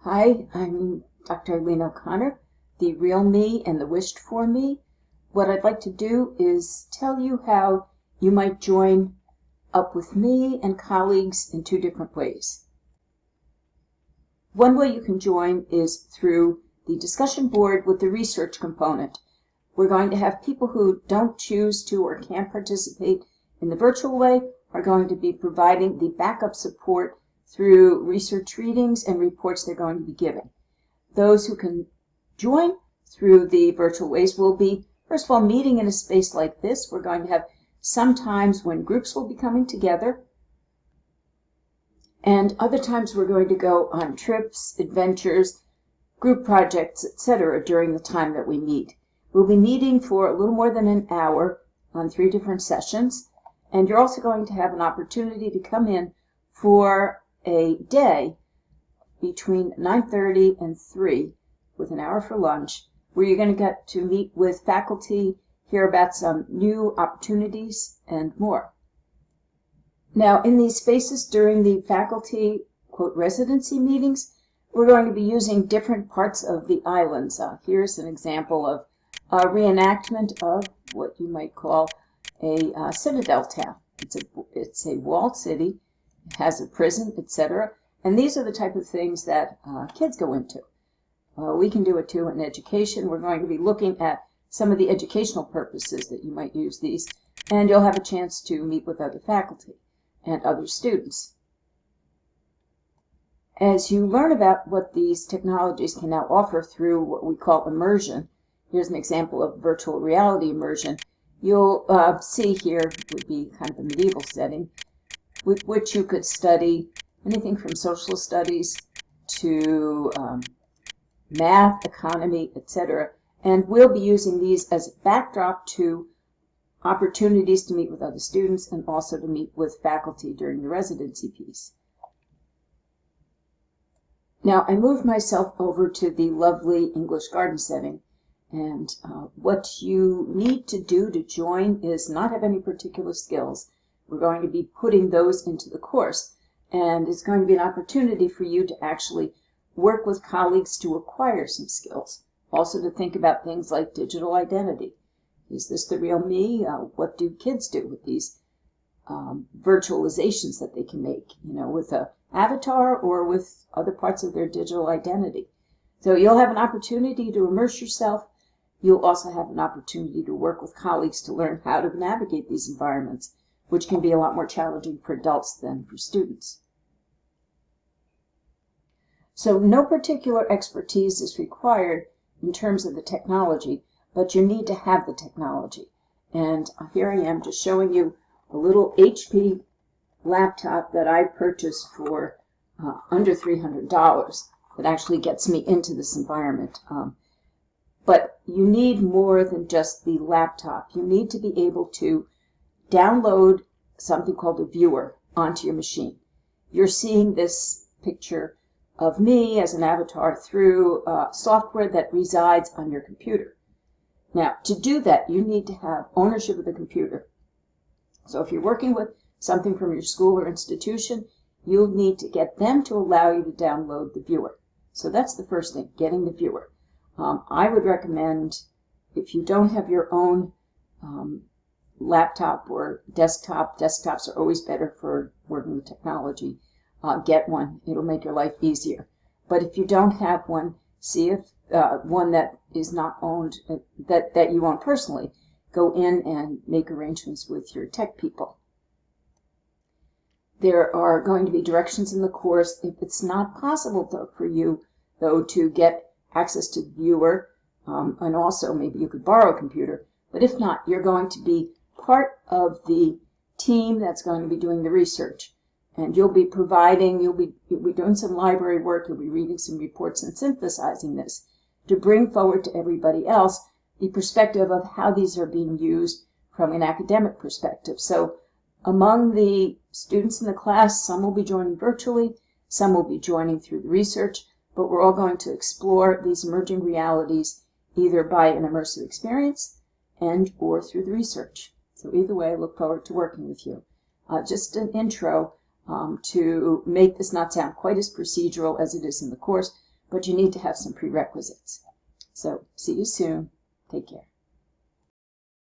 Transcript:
Hi, I'm Dr. Eileen O'Connor, the real me and the wished for me. What I'd like to do is tell you how you might join up with me and colleagues in two different ways. One way you can join is through the discussion board with the research component. We're going to have people who don't choose to or can't participate in the virtual way are going to be providing the backup support through research readings and reports they're going to be giving. Those who can join through the virtual ways will be, first of all, meeting in a space like this. We're going to have some times when groups will be coming together, and other times we're going to go on trips, adventures, group projects, etc. during the time that we meet. We'll be meeting for a little more than an hour on 3 different sessions, and you're also going to have an opportunity to come in for a day between 9:30 and 3 with an hour for lunch, where you're going to get to meet with faculty, hear about some new opportunities, and more. Now, in these spaces during the faculty, quote, residency meetings, we're going to be using different parts of the islands. Here's an example of a reenactment of what you might call a citadel town. It's a walled city, it has a prison, etc. And these are the type of things that kids go into. We can do it too in education. We're going to be looking at some of the educational purposes that you might use these, and you'll have a chance to meet with other faculty and other students. As you learn about what these technologies can now offer through what we call immersion, here's an example of virtual reality immersion. You'll see here would be kind of a medieval setting with which you could study anything from social studies to math, economy, etc. And we'll be using these as a backdrop to opportunities to meet with other students and also to meet with faculty during the residency piece. Now, I moved myself over to the lovely English garden setting, and what you need to do to join is not have any particular skills. We're going to be putting those into the course, and it's going to be an opportunity for you to actually work with colleagues to acquire some skills. Also to think about things like digital identity. Is this the real me? What do kids do with these virtualizations that they can make, with an avatar or with other parts of their digital identity? So you'll have an opportunity to immerse yourself. You'll also have an opportunity to work with colleagues to learn how to navigate these environments, which can be a lot more challenging for adults than for students. So no particular expertise is required in terms of the technology, but you need to have the technology. And here I am just showing you a little HP laptop that I purchased for under $300 that actually gets me into this environment. But you need more than just the laptop. You need to be able to download something called a viewer onto your machine. You're seeing this picture of me as an avatar through software that resides on your computer. Now, to do that, you need to have ownership of the computer. So if you're working with something from your school or institution, you'll need to get them to allow you to download the viewer. So that's the first thing, getting the viewer. I would recommend, if you don't have your own laptop or desktop, desktops are always better for working with technology, get one. It'll make your life easier. But if you don't have one, see if one that is not owned, that you own personally, go in and make arrangements with your tech people. There are going to be directions in the course. If it's not possible for you, though, to get access to the viewer, and also maybe you could borrow a computer, but if not, you're going to be part of the team that's going to be doing the research. And you'll be doing some library work, you'll be reading some reports and synthesizing this to bring forward to everybody else the perspective of how these are being used from an academic perspective. So among the students in the class, some will be joining virtually, some will be joining through the research, but we're all going to explore these emerging realities either by an immersive experience and or through the research. So either way, I look forward to working with you. Just an intro to make this not sound quite as procedural as it is in the course. but you need to have some prerequisites. So see you soon. Take care.